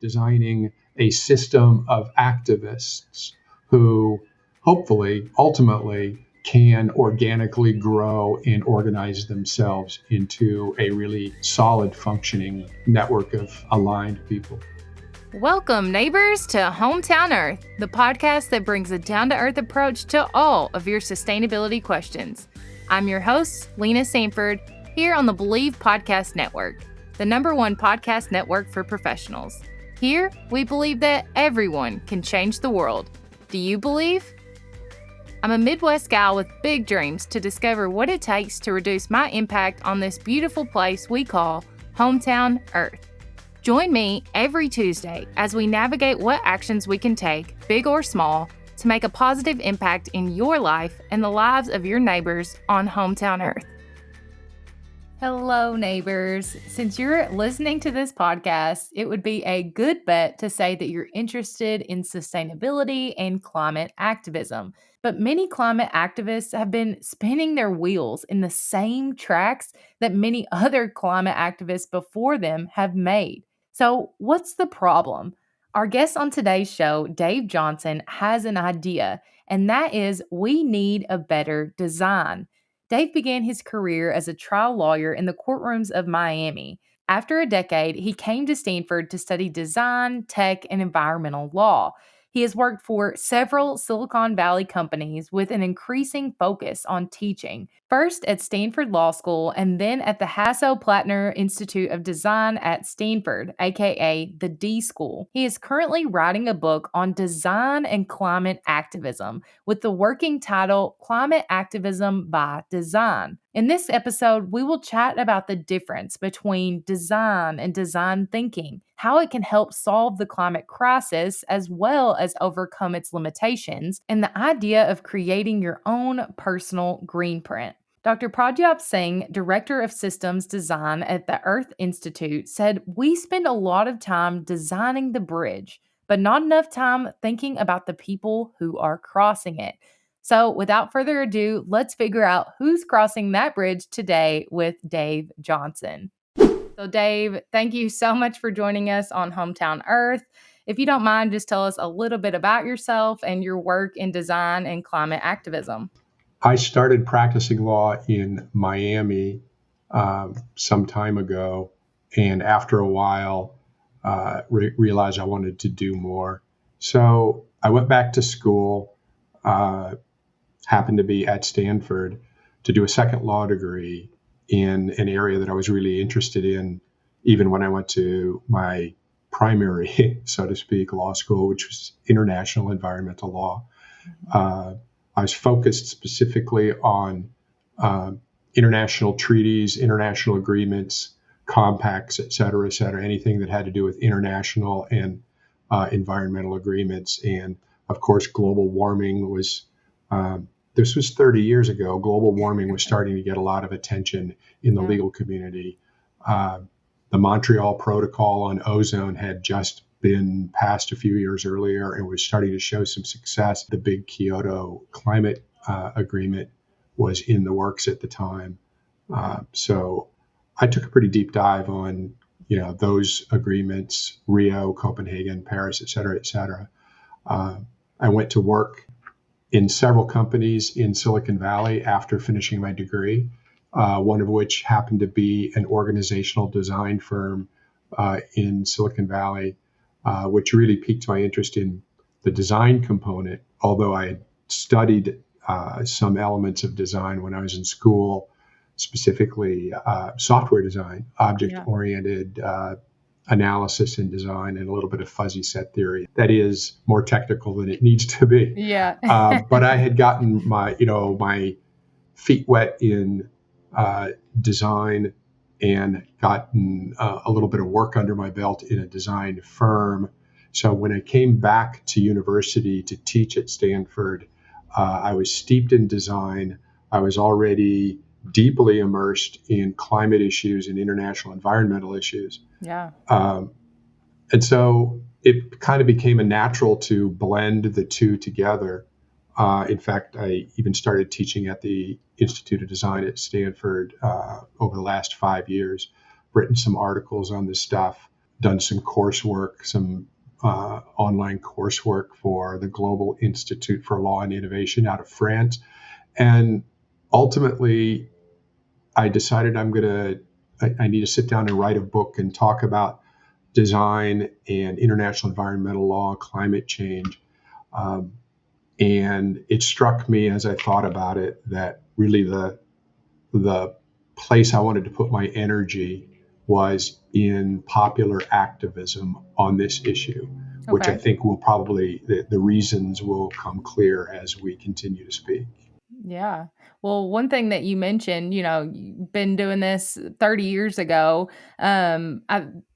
designing a system of activists who hopefully, ultimately, can organically grow and organize themselves into a really solid functioning network of aligned people. Welcome, neighbors, to Hometown Earth, the podcast that brings a down-to-earth approach to all of your sustainability questions. I'm your host, Lena Sanford, here on the Believe Podcast Network, the #1 podcast network for professionals. Here, we believe that everyone can change the world. Do you believe? I'm a Midwest gal with big dreams to discover what it takes to reduce my impact on this beautiful place we call Hometown Earth. Join me every Tuesday as we navigate what actions we can take, big or small, to make a positive impact in your life and the lives of your neighbors on Hometown Earth. Hello, neighbors. Since you're listening to this podcast, it would be a good bet to say that you're interested in sustainability and climate activism. But many climate activists have been spinning their wheels in the same tracks that many other climate activists before them have made. So what's the problem? Our guest on today's show, Dave Johnson, has an idea, and that is we need a better design. Dave began his career as a trial lawyer in the courtrooms of Miami. After a decade, he came to Stanford to study design, tech, and environmental law. He has worked for several Silicon Valley companies with an increasing focus on teaching, first at Stanford Law School and then at the Hasso Plattner Institute of Design at Stanford, aka the D School. He is currently writing a book on design and climate activism with the working title Climate Activism by Design. In this episode, we will chat about the difference between design and design thinking, how it can help solve the climate crisis as well as overcome its limitations, and the idea of creating your own personal greenprint. Dr. Pradyap Singh, Director of Systems Design at the Earth Institute, said, "We spend a lot of time designing the bridge, but not enough time thinking about the people who are crossing it." So without further ado, let's figure out who's crossing that bridge today with Dave Johnson. So Dave, thank you so much for joining us on Hometown Earth. If you don't mind, just tell us a little bit about yourself and your work in design and climate activism. I started practicing law in Miami some time ago, and after a while, realized I wanted to do more. So I went back to school, happened to be at Stanford, to do a second law degree in an area that I was really interested in, even when I went to my primary, so to speak, law school, which was international environmental law. I was focused specifically on international treaties, international agreements, compacts, et cetera, anything that had to do with international and environmental agreements. And of course, global warming was, this was 30 years ago, global warming was starting to get a lot of attention in the legal community. The Montreal Protocol on ozone had just been passed a few years earlier and was starting to show some success. The big Kyoto climate agreement was in the works at the time. So I took a pretty deep dive on, those agreements, Rio, Copenhagen, Paris, et cetera. I went to work in several companies in Silicon Valley after finishing my degree, one of which happened to be an organizational design firm in Silicon Valley, which really piqued my interest in the design component, although I had studied some elements of design when I was in school, specifically software design, object-oriented analysis and design, and a little bit of fuzzy set theory. That is more technical than it needs to be. Yeah. But I had gotten my feet wet in design and gotten a little bit of work under my belt in a design firm. So when I came back to university to teach at Stanford, I was steeped in design. I was already deeply immersed in climate issues and international environmental issues. Yeah. And so it kind of became a natural to blend the two together. In fact, I even started teaching at the Institute of Design at Stanford over the last 5 years, written some articles on this stuff. done some coursework, some online coursework for the Global Institute for Law and Innovation out of France. And ultimately, I decided I need to sit down and write a book and talk about design and international environmental law, climate change. And it struck me as I thought about it that really the place I wanted to put my energy was in popular activism on this issue, which I think will probably, the reasons will come clear as we continue to speak. Yeah. Well, one thing that you mentioned, you've been doing this 30 years ago.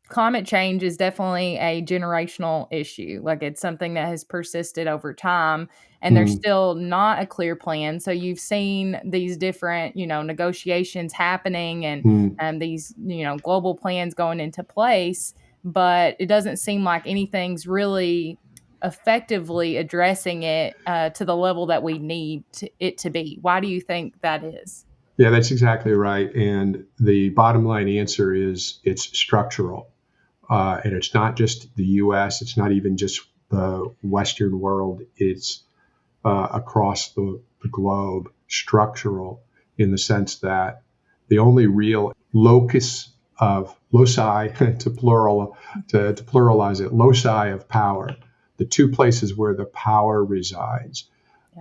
Climate change is definitely a generational issue. Like it's something that has persisted over time, and there's still not a clear plan. So you've seen these different, negotiations happening and these, global plans going into place, but it doesn't seem like anything's really effectively addressing it to the level that we need it to be. Why do you think that is? Yeah, that's exactly right. And the bottom line answer is it's structural. And it's not just the US, it's not even just the Western world, it's across the globe, structural, in the sense that the only real loci to pluralize it, loci of power, the two places where the power resides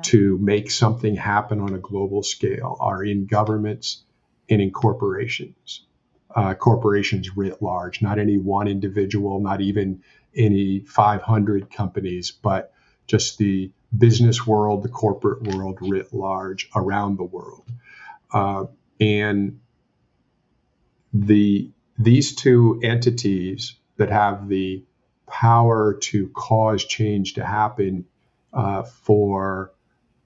to make something happen on a global scale are in governments and in corporations. Corporations writ large, not any one individual, not even any 500 companies, but just the business world, the corporate world writ large around the world. And these two entities that have the power to cause change to happen for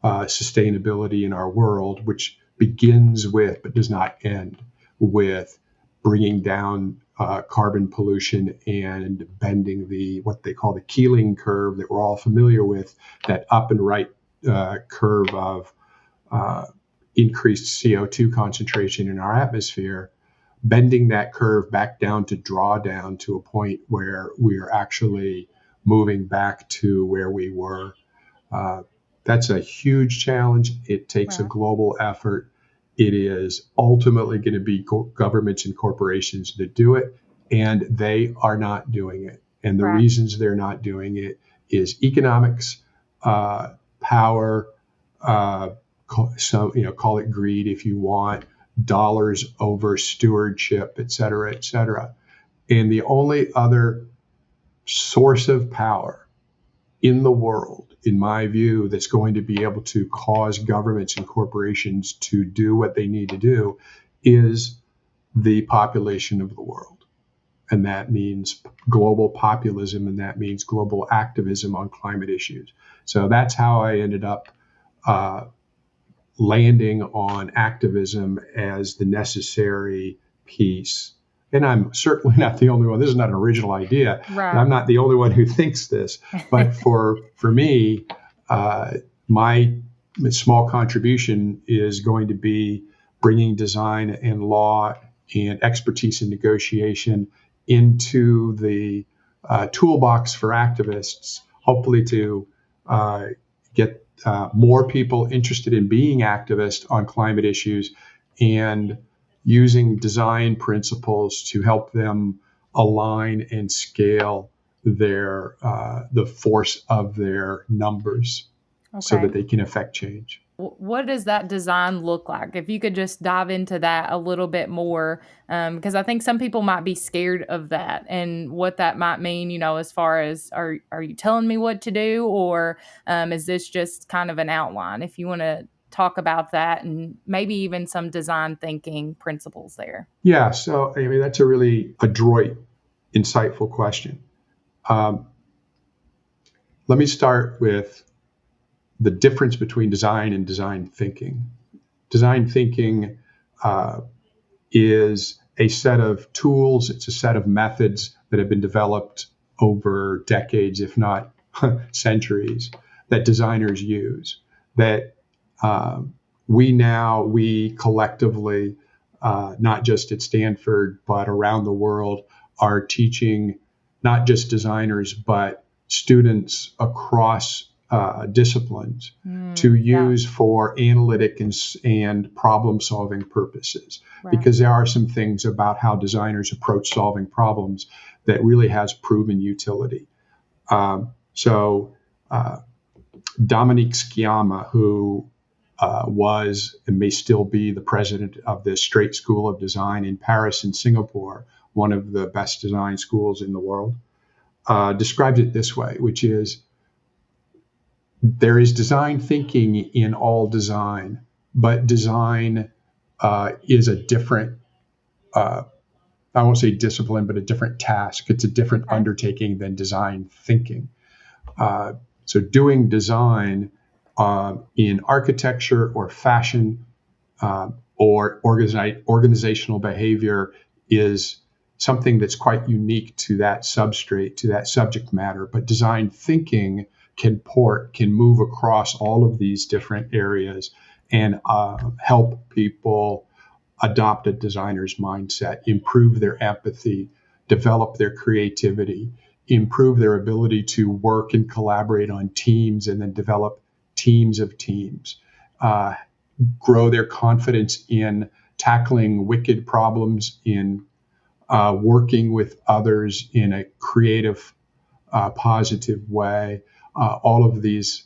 sustainability in our world, which begins with, but does not end with, bringing down carbon pollution and bending what they call the Keeling curve that we're all familiar with, that up and right curve of increased CO2 concentration in our atmosphere, bending that curve back down to drawdown to a point where we're actually moving back to where we were. That's a huge challenge. It takes a global effort. It is ultimately going to be governments and corporations that do it, and they are not doing it. And the reasons they're not doing it is economics, power, call it greed if you want, dollars over stewardship, et cetera, et cetera. And the only other source of power in the world, in my view, that's going to be able to cause governments and corporations to do what they need to do is the population of the world. And that means global populism, and that means global activism on climate issues. So that's how I ended up landing on activism as the necessary piece. And I'm certainly not the only one. This is not an original idea. And I'm not the only one who thinks this. But for me, my small contribution is going to be bringing design and law and expertise in negotiation into the toolbox for activists, hopefully to get more people interested in being activists on climate issues and using design principles to help them align and scale the force of their numbers so that they can affect change. What does that design look like? If you could just dive into that a little bit more, because I think some people might be scared of that and what that might mean, as far as are you telling me what to do, or is this just kind of an outline? If you want to talk about that and maybe even some design thinking principles there. Yeah, so I mean, that's a really adroit, insightful question. Let me start with the difference between design and design thinking. Design thinking is a set of tools, it's a set of methods that have been developed over decades, if not centuries, that designers use, that we collectively, not just at Stanford, but around the world, are teaching not just designers, but students across disciplines to use for analytic and problem solving purposes. Right. Because there are some things about how designers approach solving problems that really has proven utility. Dominique Sciamma, who was and may still be the president of the Straight School of Design in Paris and Singapore, one of the best design schools in the world, describes it this way, which is, there is design thinking in all design, but design is a different, I won't say discipline, but a different task. It's a different undertaking than design thinking. So doing design in architecture or fashion or organizational behavior is something that's quite unique to that substrate, to that subject matter. But design thinking can move across all of these different areas and help people adopt a designer's mindset, improve their empathy, develop their creativity, improve their ability to work and collaborate on teams and then develop teams of teams, grow their confidence in tackling wicked problems, in working with others in a creative, positive way. All of these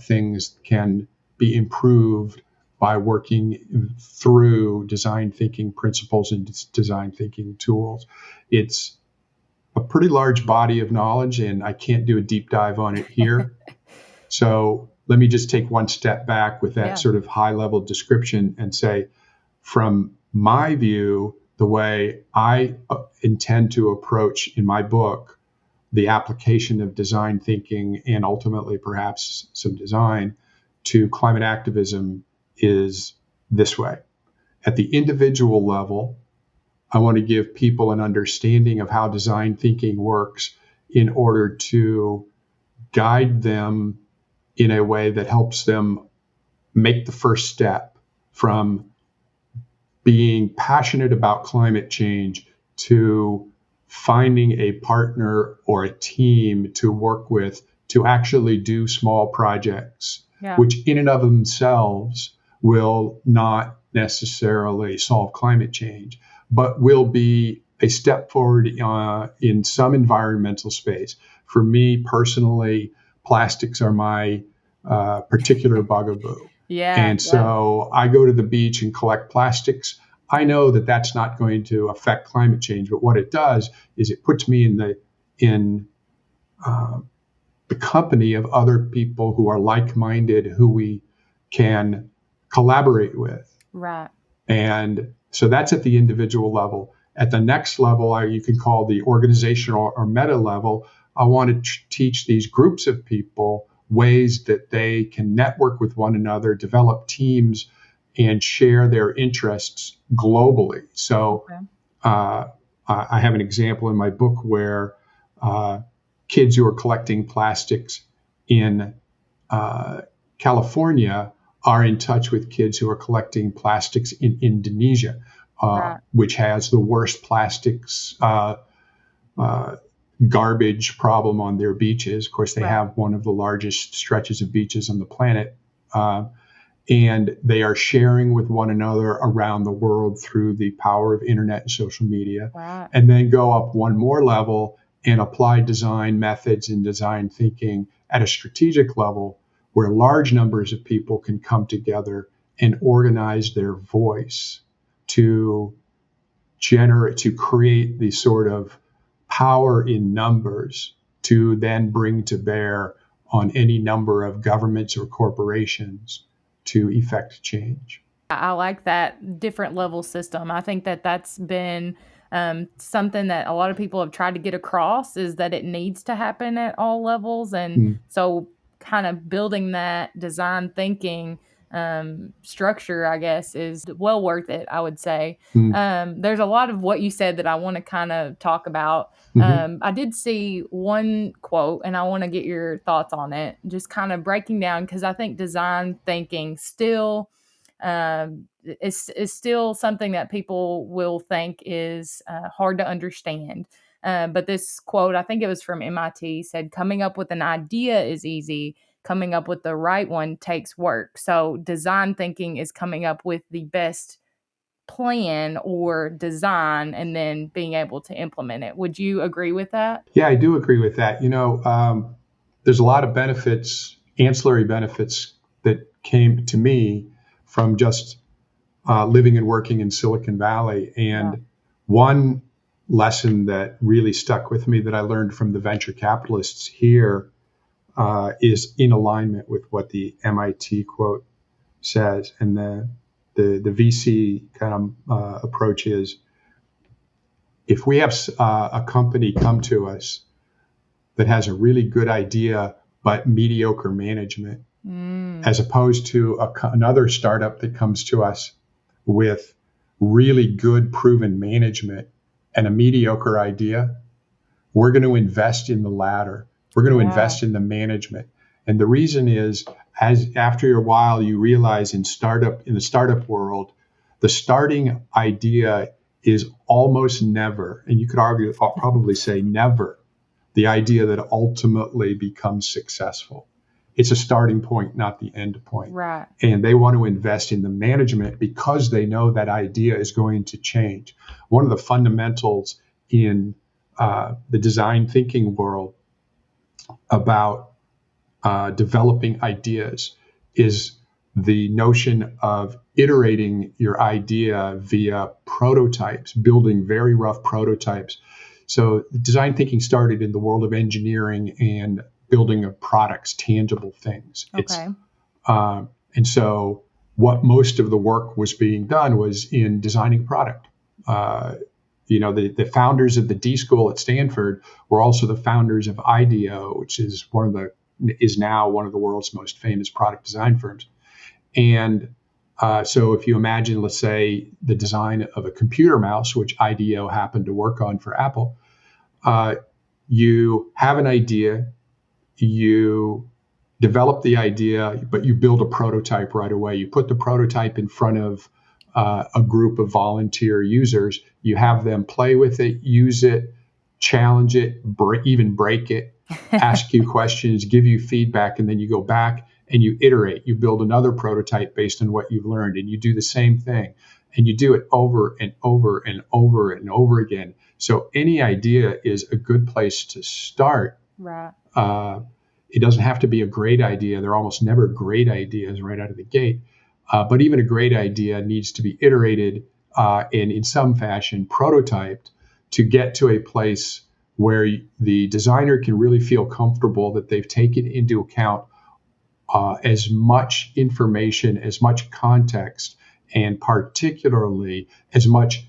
things can be improved by working through design thinking principles and design thinking tools. It's a pretty large body of knowledge, and I can't do a deep dive on it here. So let me just take one step back with that sort of high level description and say, from my view, the way I intend to approach in my book the application of design thinking and ultimately perhaps some design to climate activism is this way. At the individual level, I want to give people an understanding of how design thinking works in order to guide them in a way that helps them make the first step from being passionate about climate change to finding a partner or a team to work with to actually do small projects, which in and of themselves will not necessarily solve climate change, but will be a step forward in some environmental space. For me personally, plastics are my particular bugaboo. And so I go to the beach and collect plastics. I know that that's not going to affect climate change, but what it does is it puts me in the company of other people who are like-minded, who we can collaborate with. Right. And so that's at the individual level. At the next level, you can call the organizational or meta level, I want to teach these groups of people ways that they can network with one another, develop teams, and share their interests globally. So I have an example in my book where kids who are collecting plastics in California are in touch with kids who are collecting plastics in Indonesia, which has the worst plastics garbage problem on their beaches. Of course, they have one of the largest stretches of beaches on the planet. And they are sharing with one another around the world through the power of internet and social media. And then go up one more level and apply design methods and design thinking at a strategic level where large numbers of people can come together and organize their voice to create the sort of power in numbers to then bring to bear on any number of governments or corporations to effect change. I like that different level system. I think that that's been something that a lot of people have tried to get across, is that it needs to happen at all levels. And so kind of building that design thinking structure, I guess, is well worth it, I would say. There's a lot of what you said that I want to kind of talk about. I did see one quote, and I want to get your thoughts on it, just kind of breaking down, because I think design thinking still is still something that people will think is hard to understand. But this quote, I think it was from MIT, said, "Coming up with an idea is easy. Coming up with the right one takes work." So design thinking is coming up with the best plan or design and then being able to implement it. Would you agree with that? Yeah, I do agree with that. There's a lot of benefits, ancillary benefits that came to me from just living and working in Silicon Valley. And one lesson that really stuck with me that I learned from the venture capitalists here is in alignment with what the MIT quote says. And the VC kind of approach is, if we have a company come to us that has a really good idea but mediocre management, as opposed to another startup that comes to us with really good proven management and a mediocre idea, we're going to invest in the latter. We're going to invest in the management. And the reason is, as after a while you realize in the startup world, the starting idea is almost never, and you could argue, I'll probably say never, the idea that ultimately becomes successful. It's a starting point, not the end point. Right. And they want to invest in the management because they know that idea is going to change. One of the fundamentals in the design thinking world about developing ideas is the notion of iterating your idea via prototypes, building very rough prototypes. So design thinking started in the world of engineering and building of products, tangible things. Okay. And so what most of the work was being done was in designing product. The founders of the D School at Stanford were also the founders of IDEO, which is now one of the world's most famous product design firms. And so if you imagine, let's say, the design of a computer mouse, which IDEO happened to work on for Apple, you have an idea, you develop the idea, but you build a prototype right away. You put the prototype in front of a group of volunteer users. You have them play with it, use it, challenge it, even break it, ask you questions, give you feedback, and then you go back and you iterate. You build another prototype based on what you've learned, and you do the same thing. And you do it over and over and over and over again. So any idea is a good place to start. Right. It doesn't have to be a great idea. There are almost never great ideas right out of the gate. But even a great idea needs to be iterated and in some fashion prototyped to get to a place where the designer can really feel comfortable that they've taken into account as much information, as much context, and particularly as much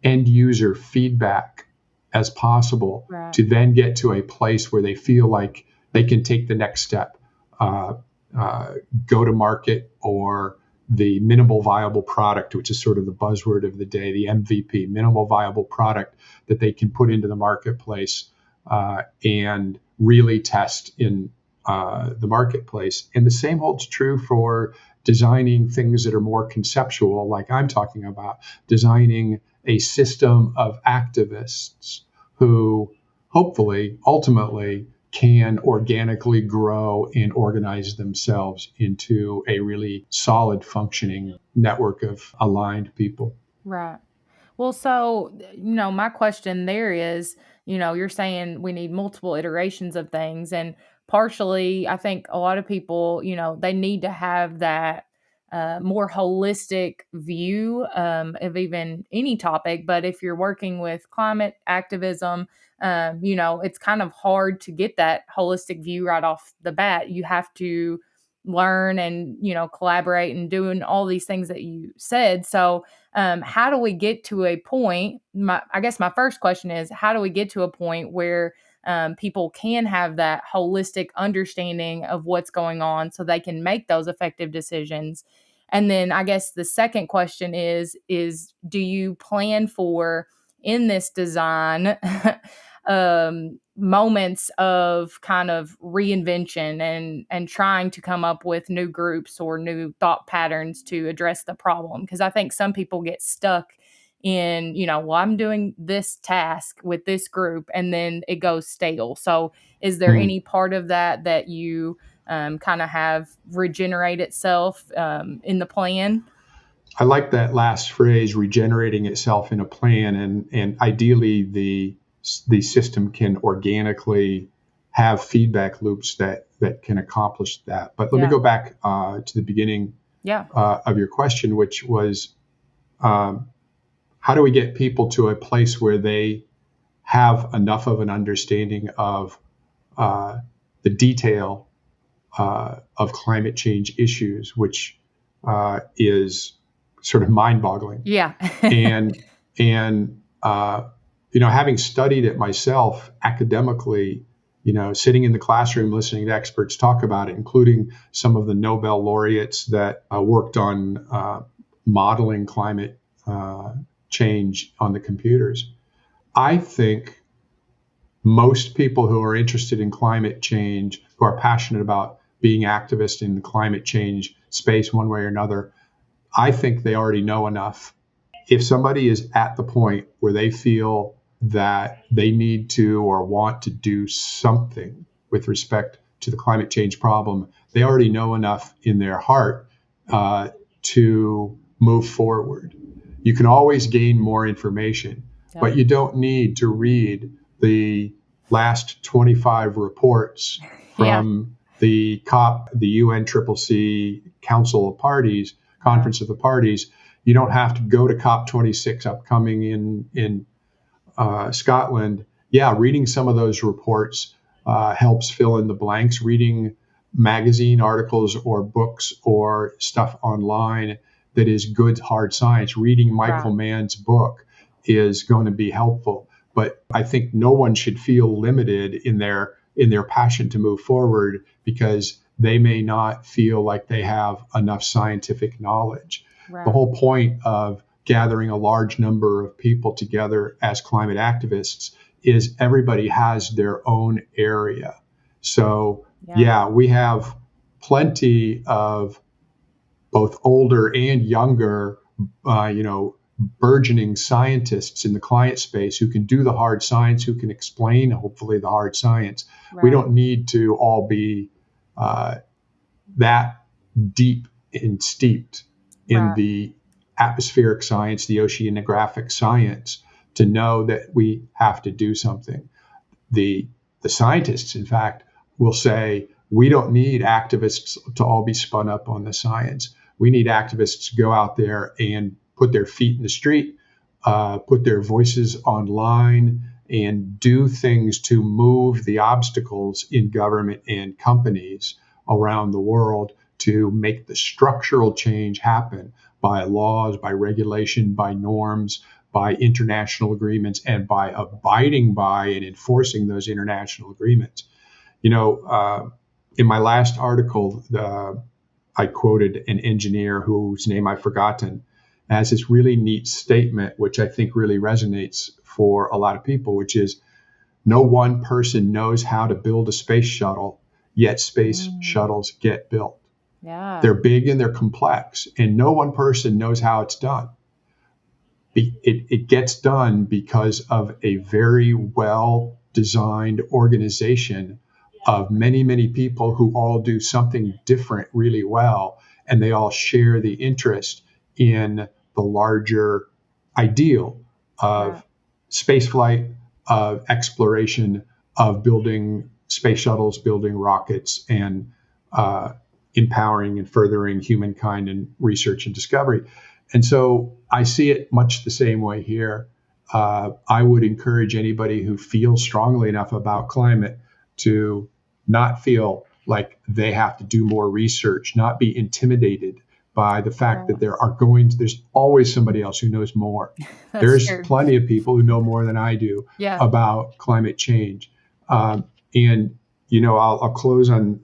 end user feedback as possible, Right. to then get to a place where they feel like they can take the next step, go to market, or the minimal viable product, which is sort of the buzzword of the day, the MVP, minimal viable product that they can put into the marketplace and really test in the marketplace. And the same holds true for designing things that are more conceptual, like I'm talking about, designing a system of activists who hopefully, ultimately, can organically grow and organize themselves into a really solid functioning network of aligned people. Right. Well, so, my question there is, you're saying we need multiple iterations of things. And partially, I think a lot of people, they need to have that more holistic view of even any topic. But if you're working with climate activism, it's kind of hard to get that holistic view right off the bat. You have to learn and, collaborate and doing all these things that you said. So, how do we get to a point? I guess my first question is, how do we get to a point where people can have that holistic understanding of what's going on so they can make those effective decisions? And then I guess the second question is do you plan for in this design moments of kind of reinvention and trying to come up with new groups or new thought patterns to address the problem? Because I think some people get stuck in, well, I'm doing this task with this group, and then it goes stale. So is there any part of that you kind of have regenerate itself in the plan? I like that last phrase, regenerating itself in a plan, and ideally the system can organically have feedback loops that can accomplish that. But let me go back to the beginning of your question, which was how do we get people to a place where they have enough of an understanding of the detail of climate change issues, which is sort of mind-boggling. Yeah. and having studied it myself academically, sitting in the classroom listening to experts talk about it, including some of the Nobel laureates that worked on modeling climate change on the computers. I think most people who are interested in climate change, who are passionate about being activists in the climate change space one way or another, I think they already know enough. If somebody is at the point where they feel that they need to or want to do something with respect to the climate change problem, they already know enough in their heart to move forward. You can always gain more information, but you don't need to read the last 25 reports from the COP, the UNCCC Council of Parties, Conference of the Parties. You don't have to go to COP26 upcoming in Scotland. Reading some of those reports helps fill in the blanks. Reading magazine articles or books or stuff online that is good hard science. Reading Michael Mann's book is going to be helpful. But I think no one should feel limited in their passion to move forward because they may not feel like they have enough scientific knowledge. The whole point of gathering a large number of people together as climate activists is everybody has their own area. So, we have plenty of both older and younger, burgeoning scientists in the climate space who can do the hard science, who can explain, hopefully, the hard science. We don't need to all be that deep and steeped in the atmospheric science, the oceanographic science, to know that we have to do something. The scientists, in fact, will say, we don't need activists to all be spun up on the science. We need activists to go out there and put their feet in the street, put their voices online, and do things to move the obstacles in government and companies around the world to make the structural change happen by laws, by regulation, by norms, by international agreements, and by abiding by and enforcing those international agreements. In my last article, I quoted an engineer whose name I've forgotten, as this really neat statement, which I think really resonates for a lot of people, which is, no one person knows how to build a space shuttle, yet space shuttles get built. They're big and they're complex, and no one person knows how it's done. It gets done because of a very well-designed organization of many, many people who all do something different really well, and they all share the interest in the larger ideal of spaceflight, of exploration, of building space shuttles, building rockets, and empowering and furthering humankind in research and discovery. And so I see it much the same way here. I would encourage anybody who feels strongly enough about climate to not feel like they have to do more research, not be intimidated by the fact that there's always somebody else who knows more. There's plenty of people who know more than I do about climate change. And, I'll close on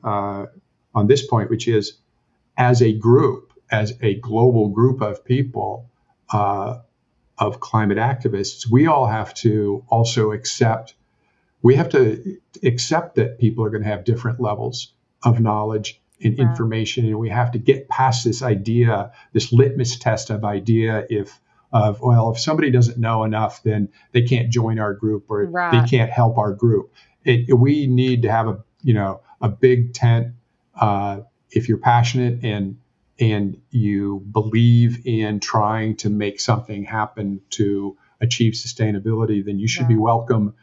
this point, which is, as a group, as a global group of people, of climate activists, we all have to also accept that people are going to have different levels of knowledge and information, and we have to get past this idea, this litmus test of idea, if of, well, if somebody doesn't know enough, then they can't join our group or they Right. can't help our group. We need to have a big tent. If you're passionate and you believe in trying to make something happen to achieve sustainability, then you should be Right. welcome.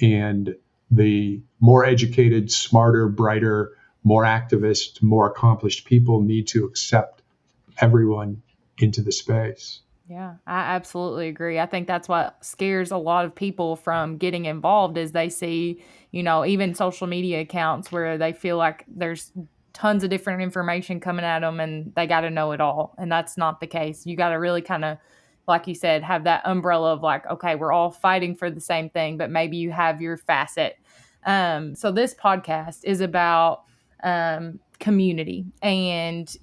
And the more educated, smarter, brighter, more activist, more accomplished people need to accept everyone into the space. Yeah, I absolutely agree. I think that's what scares a lot of people from getting involved is they see, even social media accounts where they feel like there's tons of different information coming at them and they got to know it all. And that's not the case. You got to really kind of, like you said, have that umbrella of like, okay, we're all fighting for the same thing, but maybe you have your facet. So this podcast is about community and,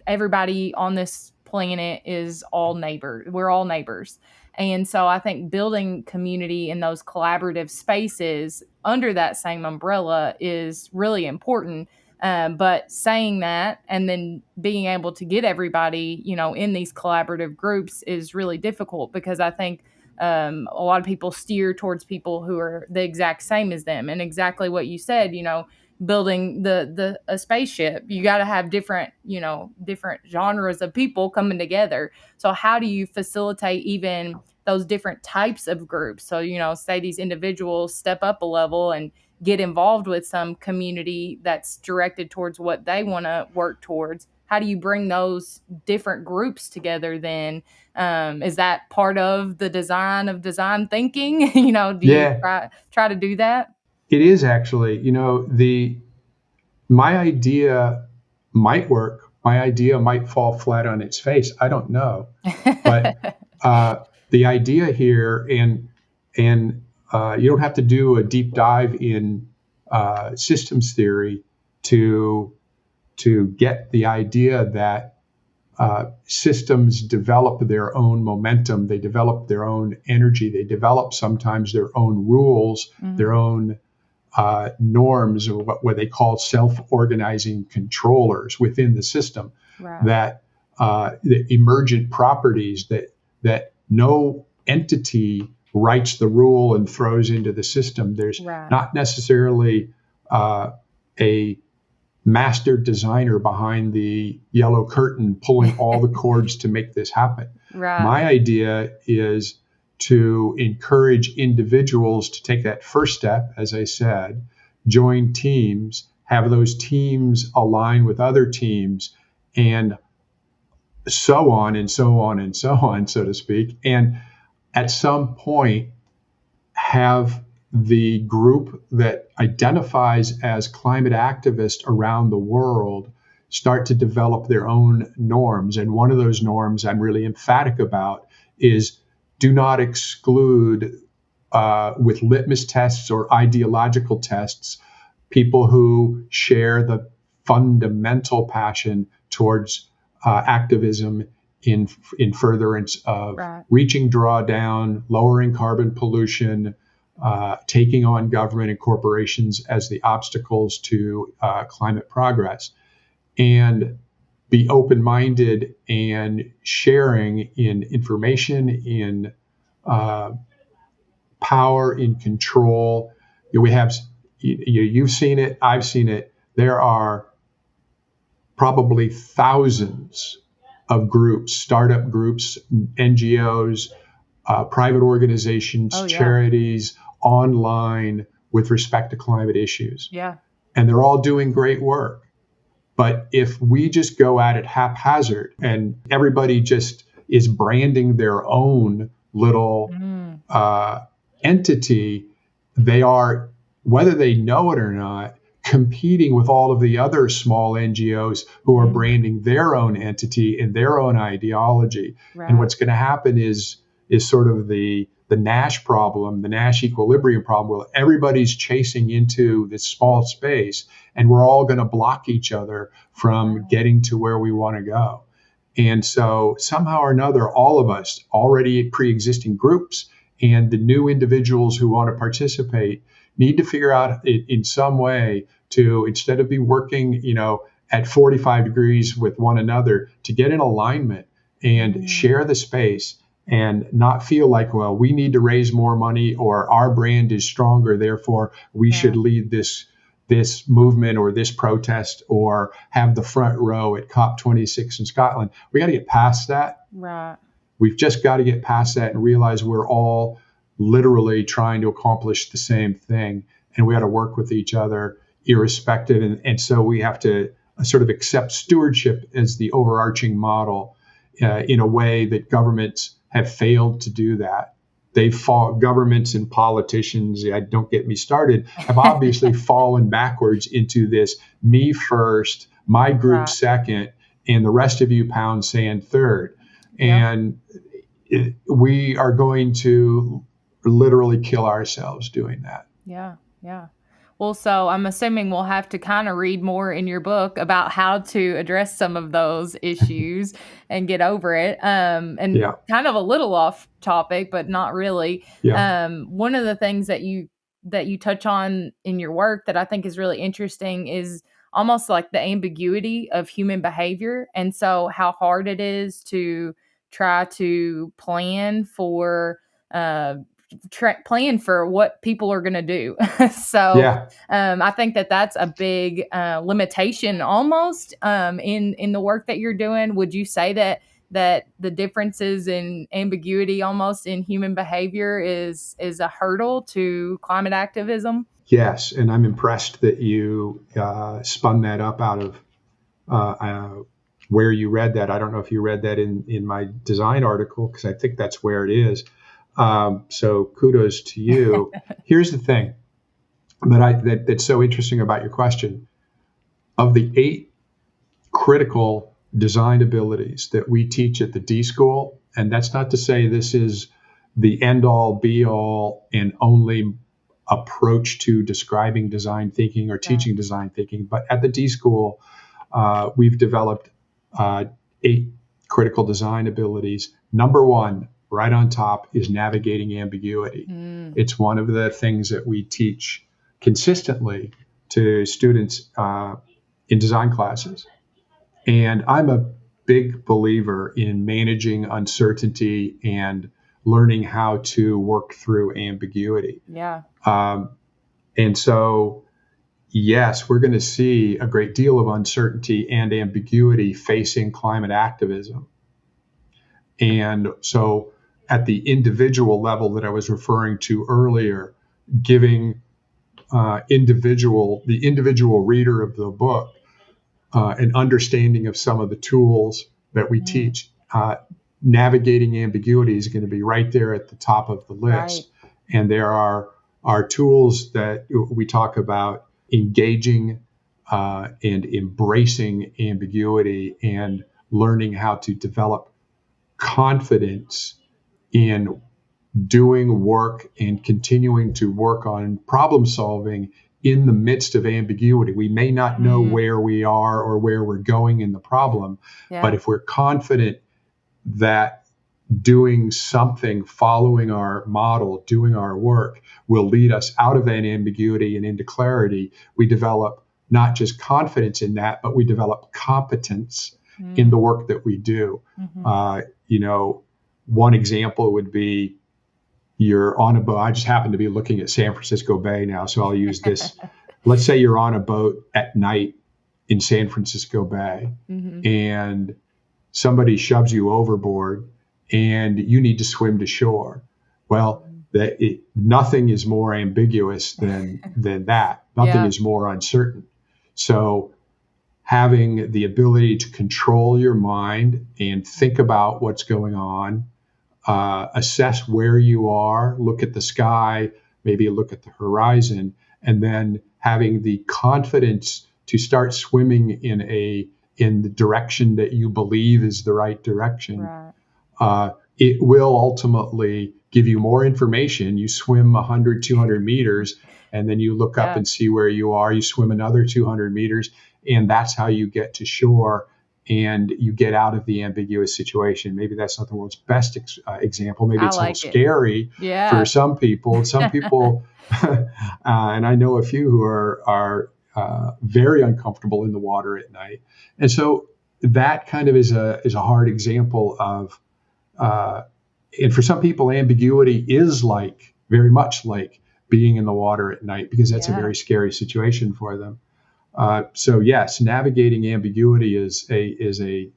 everybody on this planet is all neighbors. We're all neighbors. And so I think building community in those collaborative spaces under that same umbrella is really important. But saying that and then being able to get everybody, in these collaborative groups is really difficult because I think a lot of people steer towards people who are the exact same as them. And exactly what you said, building a spaceship, you got to have different genres of people coming together. So how do you facilitate even those different types of groups? So say these individuals step up a level and get involved with some community that's directed towards what they want to work towards. How do you bring those different groups together then? Is that part of the design of design thinking? Do you try to do that? It is actually, my idea might work. My idea might fall flat on its face. I don't know. But the idea here, and you don't have to do a deep dive in systems theory to get the idea that systems develop their own momentum. They develop their own energy. They develop sometimes their own rules, their own norms, or what they call self-organizing controllers within the system. Right. That the emergent properties that no entity writes the rule and throws into the system. There's not necessarily a master designer behind the yellow curtain pulling all the cords to make this happen. Right. My idea is to encourage individuals to take that first step, as I said, join teams, have those teams align with other teams, and so on and so on and so on, so to speak. And at some point, have the group that identifies as climate activists around the world start to develop their own norms. And one of those norms I'm really emphatic about is do not exclude with litmus tests or ideological tests people who share the fundamental passion towards activism in furtherance of reaching drawdown, lowering carbon pollution, taking on government and corporations as the obstacles to climate progress, and be open-minded and sharing in information, in power, in control. You've seen it, I've seen it. There are probably thousands of groups, startup groups, NGOs, private organizations, charities, online with respect to climate issues. Yeah. And they're all doing great work. But if we just go at it haphazard and everybody just is branding their own little entity, they are, whether they know it or not, competing with all of the other small NGOs who are branding their own entity and their own ideology. And what's going to happen is sort of the Nash problem, the Nash equilibrium problem, where everybody's chasing into this small space and we're all going to block each other from getting to where we want to go. And so somehow or another, all of us, already pre-existing groups and the new individuals who want to participate, need to figure out in some way to, instead of be working, at 45 degrees with one another, to get in alignment and share the space and not feel like, well, we need to raise more money or our brand is stronger, therefore we should lead this movement or this protest or have the front row at COP26 in Scotland. We got to get past that. Right. We've just got to get past that and realize we're all literally trying to accomplish the same thing, and we got to work with each other irrespective. And so we have to sort of accept stewardship as the overarching model in a way that governments have failed to do that. Governments and politicians, don't get me started, have obviously fallen backwards into this me first, my group second, and the rest of you pound sand third. And we are going to literally kill ourselves doing that. Yeah. Well, so I'm assuming we'll have to kind of read more in your book about how to address some of those issues and get over it. And kind of a little off topic, but not really. One of the things that you touch on in your work that I think is really interesting is almost like the ambiguity of human behavior. And so how hard it is to try to plan for what people are going to do. So I think that's a big limitation almost in the work that you're doing. Would you say that the differences in ambiguity almost in human behavior is a hurdle to climate activism? Yes, and I'm impressed that you spun that up out of where you read that. I don't know if you read that in my design article, because I think that's where it is. So kudos to you. Here's the thing that's so interesting about your question. Of the 8 critical design abilities that we teach at the D School, and that's not to say this is the end all be all and only approach to describing design thinking or teaching design thinking, but at the D School, we've developed 8 critical design abilities. Number 1, right on top, is navigating ambiguity. It's one of the things that we teach consistently to students in design classes. And I'm a big believer in managing uncertainty and learning how to work through ambiguity. And so, yes, we're going to see a great deal of uncertainty and ambiguity facing climate activism. And so at the individual level that I was referring to earlier, giving the individual reader of the book an understanding of some of the tools that we teach. Navigating ambiguity is going to be right there at the top of the list. And there are tools that we talk about engaging and embracing ambiguity and learning how to develop confidence in doing work and continuing to work on problem solving in the midst of ambiguity. We may not know where we are or where we're going in the problem, but if we're confident that doing something, following our model, doing our work will lead us out of that ambiguity and into clarity, we develop not just confidence in that, but we develop competence in the work that we do. One example would be you're on a boat. I just happen to be looking at San Francisco Bay now, so I'll use this. Let's say you're on a boat at night in San Francisco Bay, and somebody shoves you overboard, and you need to swim to shore. Well, nothing is more ambiguous than that. Nothing is more uncertain. So having the ability to control your mind and think about what's going on, assess where you are, look at the sky, maybe look at the horizon, and then having the confidence to start swimming in the direction that you believe is the right direction. It will ultimately give you more information. You swim 100, 200 meters, and then you look up and see where you are. You swim another 200 meters, and that's how you get to shore and you get out of the ambiguous situation. Maybe that's not the world's best example. Maybe it's a little scary for some people. Some people, and I know a few who are very uncomfortable in the water at night. And so that kind of is a hard example of And for some people, ambiguity is very much like being in the water at night, because that's a very scary situation for them. So yes, navigating ambiguity is a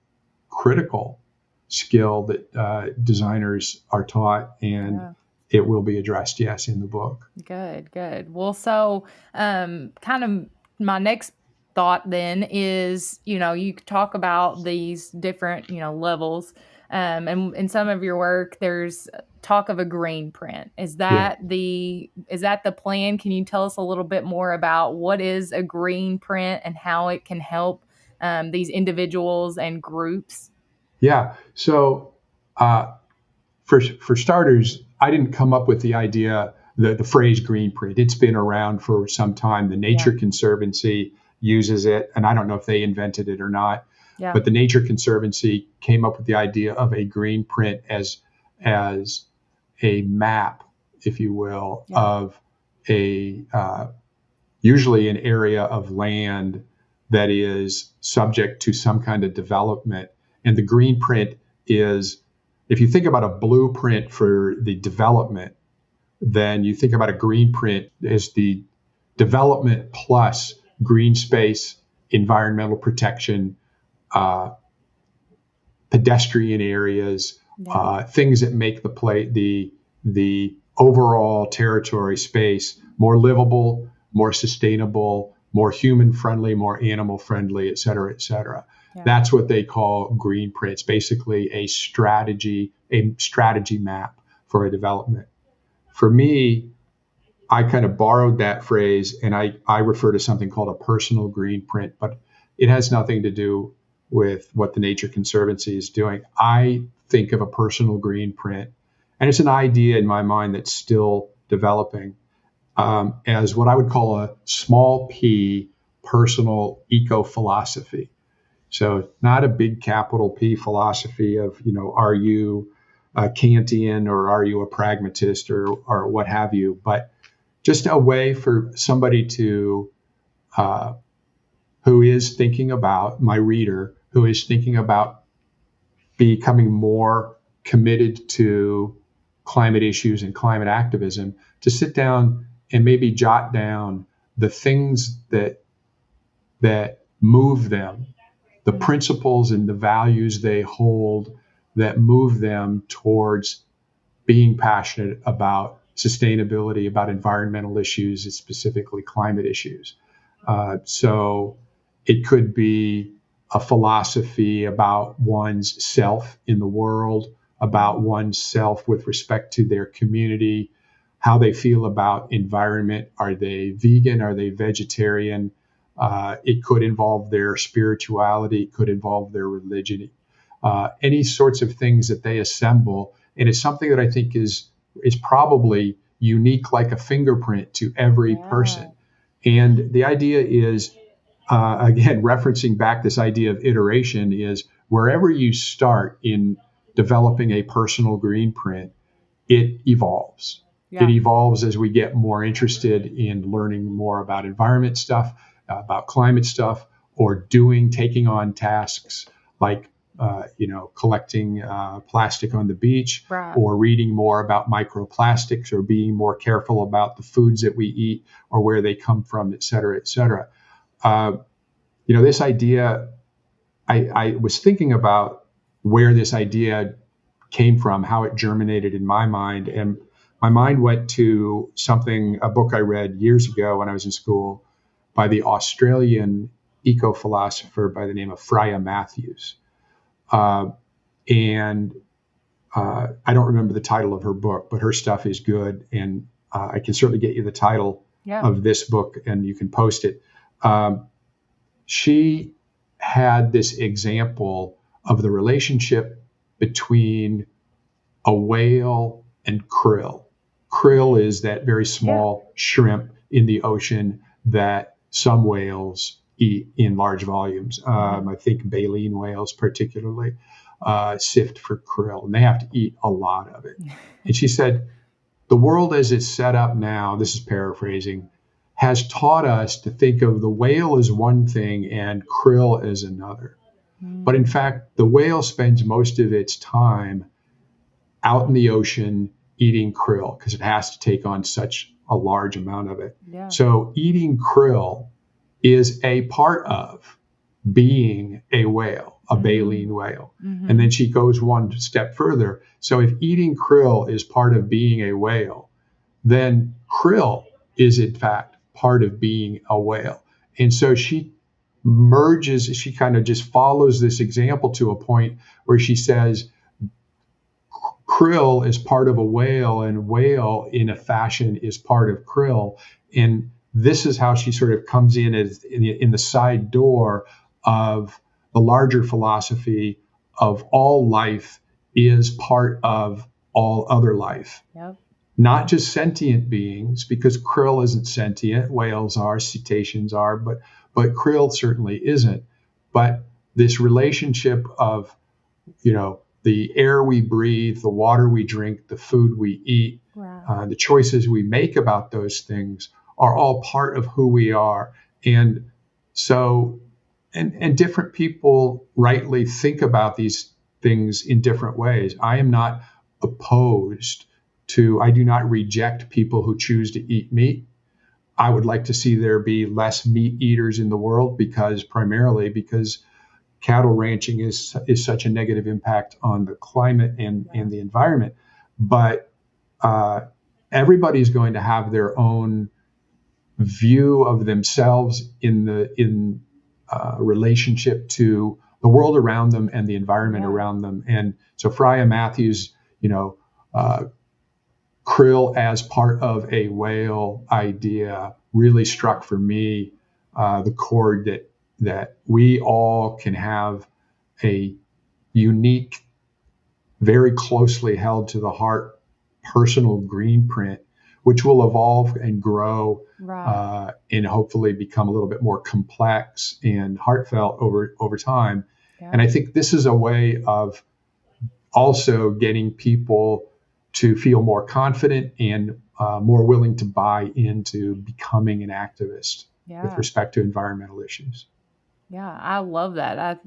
critical skill that designers are taught, and it will be addressed, yes, in the book. Good. Well, so kind of my next thought then is, you talk about these different, levels. And in some of your work, there's talk of a green print. Is that the plan? Can you tell us a little bit more about what is a green print and how it can help these individuals and groups? Yeah. So for starters, I didn't come up with the idea, the phrase green print. It's been around for some time. The Nature Conservancy uses it, and I don't know if they invented it or not. Yeah. But the Nature Conservancy came up with the idea of a green print as a map, if you will, of usually an area of land that is subject to some kind of development. And the green print is, if you think about a blueprint for the development, then you think about a green print as the development plus green space, environmental protection, pedestrian areas, things that make the overall territory space more livable, more sustainable, more human friendly, more animal friendly, et cetera, et cetera. That's what they call green prints, basically a strategy map for a development. For me, I kind of borrowed that phrase, and I refer to something called a personal green print, but it has nothing to do with what the Nature Conservancy is doing. I think of a personal green print, and it's an idea in my mind that's still developing, as what I would call a small p personal eco-philosophy. So not a big capital P philosophy of, are you a Kantian or are you a pragmatist or what have you, but just a way for somebody to, who is thinking about, my reader, who is thinking about becoming more committed to climate issues and climate activism, to sit down and maybe jot down the things that move them, the principles and the values they hold that move them towards being passionate about sustainability, about environmental issues, and specifically climate issues. So it could be a philosophy about one's self in the world, about one's self with respect to their community, how they feel about environment. Are they vegan? Are they vegetarian? It could involve their spirituality. It could involve their religion. Any sorts of things that they assemble. And it's something that I think is probably unique, like a fingerprint to every person. And the idea is, again, referencing back this idea of iteration, is wherever you start in developing a personal green print, it evolves. It evolves as we get more interested in learning more about environment stuff, about climate stuff, or taking on tasks like collecting plastic on the beach, or reading more about microplastics, or being more careful about the foods that we eat or where they come from, et cetera, et cetera. This idea, I was thinking about where this idea came from, how it germinated in my mind. And my mind went to a book I read years ago when I was in school by the Australian eco-philosopher by the name of Freya Matthews. And I don't remember the title of her book, but her stuff is good. And I can certainly get you the title of this book, and you can post it. She had this example of the relationship between a whale and krill. Krill is that very small shrimp in the ocean that some whales eat in large volumes. I think baleen whales particularly sift for krill, and they have to eat a lot of it. And she said, the world as it's set up now, this is paraphrasing, has taught us to think of the whale as one thing and krill as another. But in fact, the whale spends most of its time out in the ocean eating krill because it has to take on such a large amount of it. Yeah. So eating krill is a part of being a whale, a baleen whale. And then she goes one step further. So if eating krill is part of being a whale, then krill is in fact part of being a whale. And so she kind of just follows this example to a point where she says krill is part of a whale and whale in a fashion is part of krill. And this is how she sort of comes in as in the side door of the larger philosophy of all life is part of all other life. Yep. Not just sentient beings, because krill isn't sentient, whales are, cetaceans are, but krill certainly isn't. But this relationship of, the air we breathe, the water we drink, the food we eat, Wow. the choices we make about those things are all part of who we are. And so, and different people rightly think about these things in different ways. I am not opposed to, I do not reject people who choose to eat meat. I would like to see there be less meat eaters in the world primarily because cattle ranching is such a negative impact on the climate and the environment. But everybody's going to have their own view of themselves in relationship to the world around them and the environment around them. And so Freya Matthews, krill as part of a whale idea really struck for me the chord that we all can have a unique, very closely held to the heart personal greenprint, which will evolve and grow and hopefully become a little bit more complex and heartfelt over time. Yeah. And I think this is a way of also getting people to feel more confident and more willing to buy into becoming an activist with respect to environmental issues. Yeah, I love that.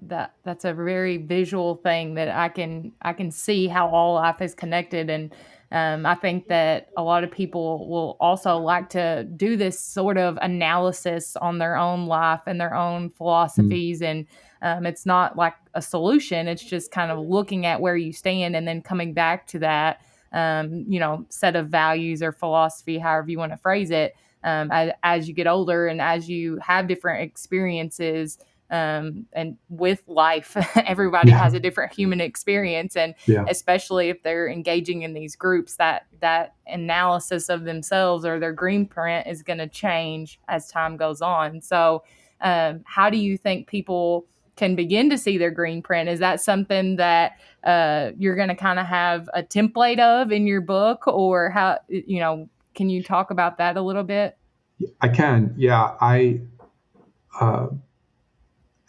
That's a very visual thing that I can see how all life is connected. And I think that a lot of people will also like to do this sort of analysis on their own life and their own philosophies. And it's not like a solution. It's just kind of looking at where you stand and then coming back to that, set of values or philosophy, however you want to phrase it, as you get older and as you have different experiences. And with life, everybody has a different human experience. And especially if they're engaging in these groups, that analysis of themselves or their greenprint is going to change as time goes on. So how do you think people can begin to see their greenprint? Is that something that you're going to kind of have a template of in your book, or how, can you talk about that a little bit? I can. Yeah.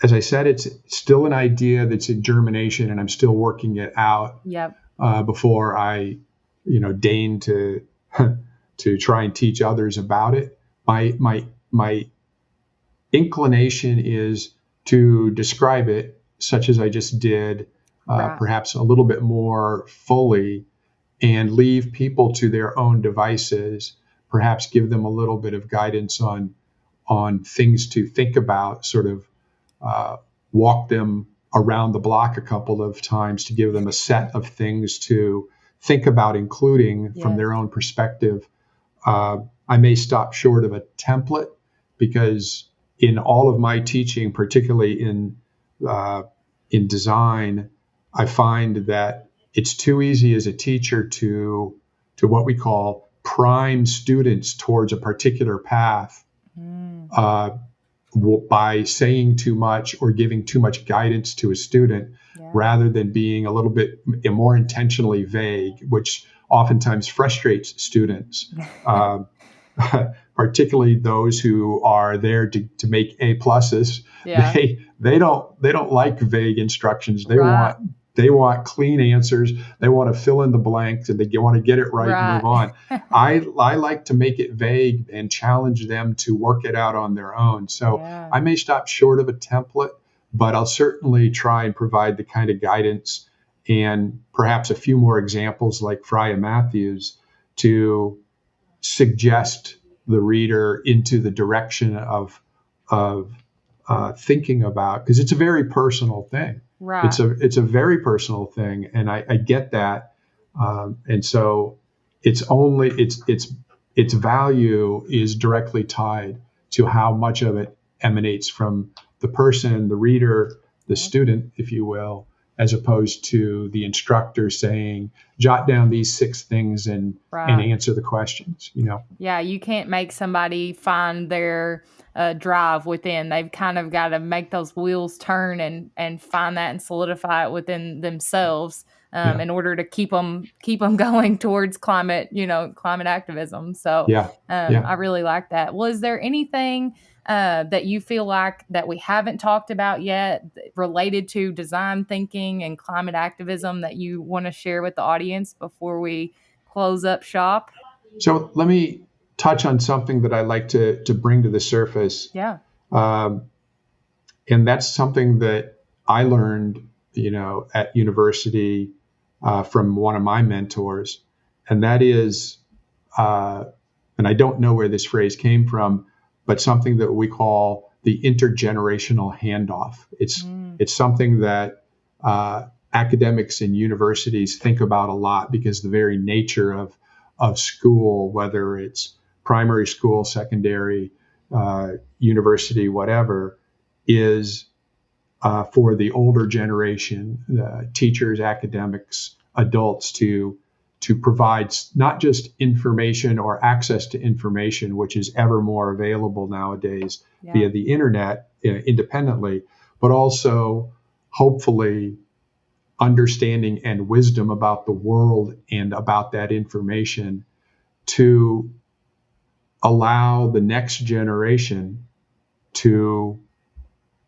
As I said, it's still an idea that's in germination, and I'm still working it out. Yep. Before I, deign to try and teach others about it. My inclination is to describe it, such as I just did, perhaps a little bit more fully, and leave people to their own devices. Perhaps give them a little bit of guidance on things to think about, sort of walk them around the block a couple of times to give them a set of things to think about, including from their own perspective. I may stop short of a template because in all of my teaching, particularly in design, I find that it's too easy as a teacher to what we call prime students towards a particular path by saying too much or giving too much guidance to a student, rather than being a little bit more intentionally vague, which oftentimes frustrates students, particularly those who are there to make A pluses. They don't like vague instructions. They want clean answers. They want to fill in the blanks and they want to get it right and move on. I like to make it vague and challenge them to work it out on their own. So I may stop short of a template, but I'll certainly try and provide the kind of guidance and perhaps a few more examples like Freya Matthews to suggest the reader into the direction of thinking about, because it's a very personal thing. Right. It's a very personal thing, and I get that, and so its value is directly tied to how much of it emanates from the person, the reader, the student, if you will, as opposed to the instructor saying, jot down these 6 things and answer the questions, Yeah, you can't make somebody find their drive within. They've kind of got to make those wheels turn and find that and solidify it within themselves in order to keep them going towards climate activism. So I really like that. Was there anything that you feel like that we haven't talked about yet related to design thinking and climate activism that you want to share with the audience before we close up shop? So let me touch on something that I like to bring to the surface. Yeah. And that's something that I learned, at university from one of my mentors. And that is, and I don't know where this phrase came from, but something that we call the intergenerational handoff. It's something that academics and universities think about a lot, because the very nature of school, whether it's primary school, secondary, university, whatever, is for the older generation, teachers, academics, adults, to provide not just information or access to information, which is ever more available nowadays via the internet independently, but also hopefully understanding and wisdom about the world and about that information to allow the next generation to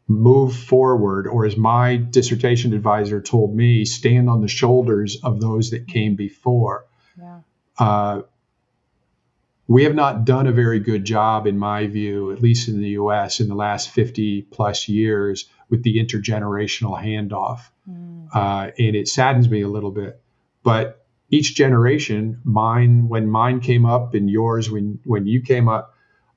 move forward, or as my dissertation advisor told me, stand on the shoulders of those that came before. Yeah. We have not done a very good job, in my view, at least in the US, in the last 50 plus years with the intergenerational handoff. And it saddens me a little bit. But each generation, when mine came up and yours when you came up,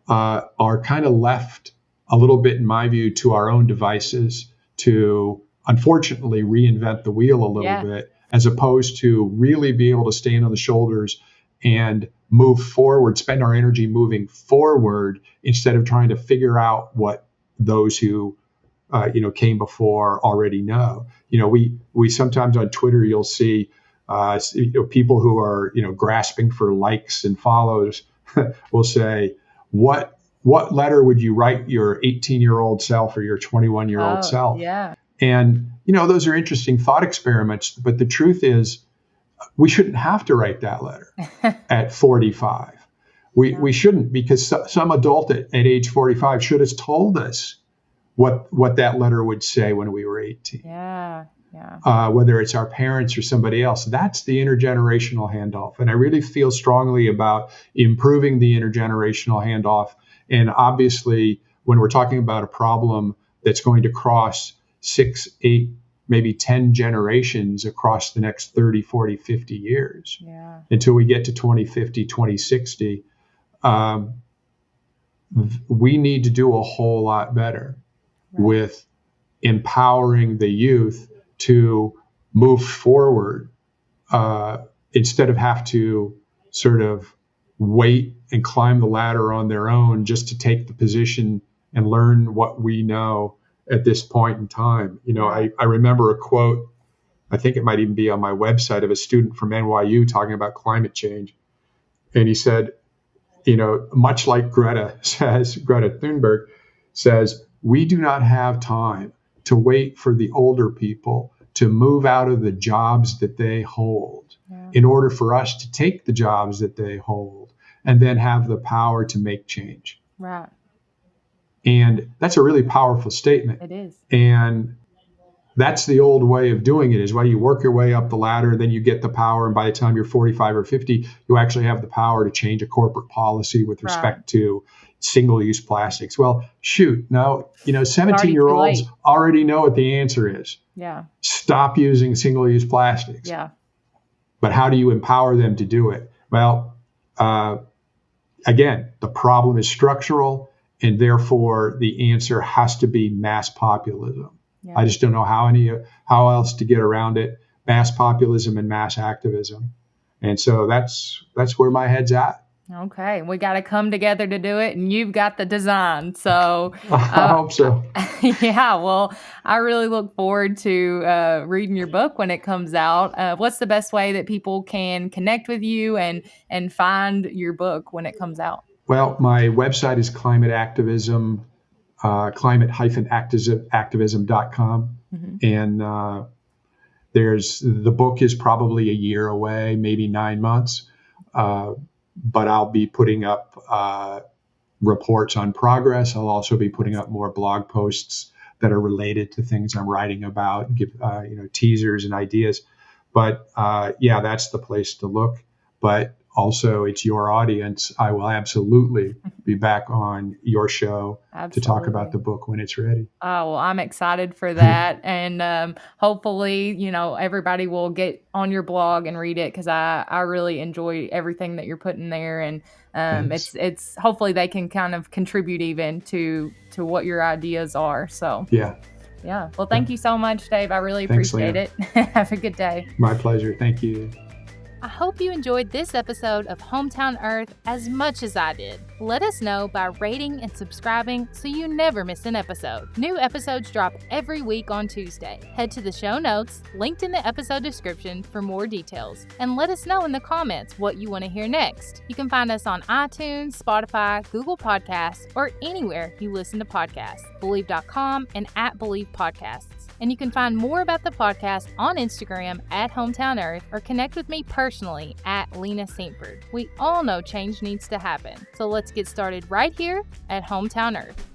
are kind of left a little bit, in my view, to our own devices to, unfortunately, reinvent the wheel a little bit, as opposed to really be able to stand on the shoulders and move forward, spend our energy moving forward instead of trying to figure out what those who came before already know. We sometimes on Twitter, you'll see people who are grasping for likes and follows will say, what letter would you write your 18-year-old self or your 21-year-old self? Yeah. And those are interesting thought experiments, but the truth is we shouldn't have to write that letter at 45. We shouldn't, because some adult at age 45 should have told us what that letter would say when we were 18. Yeah. Whether it's our parents or somebody else. That's the intergenerational handoff. And I really feel strongly about improving the intergenerational handoff. And obviously, when we're talking about a problem that's going to cross 6, 8, maybe 10 generations across the next 30, 40, 50 years, until we get to 2050, 2060, we need to do a whole lot better with empowering the youth to move forward instead of have to sort of wait and climb the ladder on their own just to take the position and learn what we know at this point in time. I remember a quote, I think it might even be on my website, of a student from NYU talking about climate change. And he said, much like Greta Thunberg says, we do not have time to wait for the older people to move out of the jobs that they hold in order for us to take the jobs that they hold and then have the power to make change. Right. And that's a really powerful statement. It is. And that's the old way of doing it, is why you work your way up the ladder, then you get the power. And by the time you're 45 or 50, you actually have the power to change a corporate policy with respect to single-use plastics. Well, shoot, now, 17-year-olds late. already know what the answer is. Yeah. Stop using single-use plastics. Yeah. But how do you empower them to do it? Well, again, the problem is structural, and therefore the answer has to be mass populism. Yeah. I just don't know how else to get around it. Mass populism and mass activism. And so that's where my head's at. Okay, we got to come together to do it, and you've got the design. So I hope so. Yeah, well, I really look forward to reading your book when it comes out. What's the best way that people can connect with you and find your book when it comes out? Well, my website is Climate Activism, climate-activism.com. Mm-hmm. And the book is probably a year away, maybe 9 months. But I'll be putting up reports on progress. I'll also be putting up more blog posts that are related to things I'm writing about, give teasers and ideas. But that's the place to look. But also, it's your audience. I will absolutely be back on your show to talk about the book when it's ready. Oh, well, I'm excited for that. And hopefully, everybody will get on your blog and read it, because I really enjoy everything that you're putting there. And it's hopefully they can kind of contribute even to what your ideas are. So yeah. Well, thank you so much, Dave. I really appreciate it. Have a good day. My pleasure. Thank you. I hope you enjoyed this episode of Hometown Earth as much as I did. Let us know by rating and subscribing so you never miss an episode. New episodes drop every week on Tuesday. Head to the show notes, linked in the episode description, for more details. And let us know in the comments what you want to hear next. You can find us on iTunes, Spotify, Google Podcasts, or anywhere you listen to podcasts. Believe.com and @Believe Podcasts. And you can find more about the podcast on Instagram @Hometown Earth, or connect with me personally @Lena Saintford. We all know change needs to happen, so let's get started right here at Hometown Earth.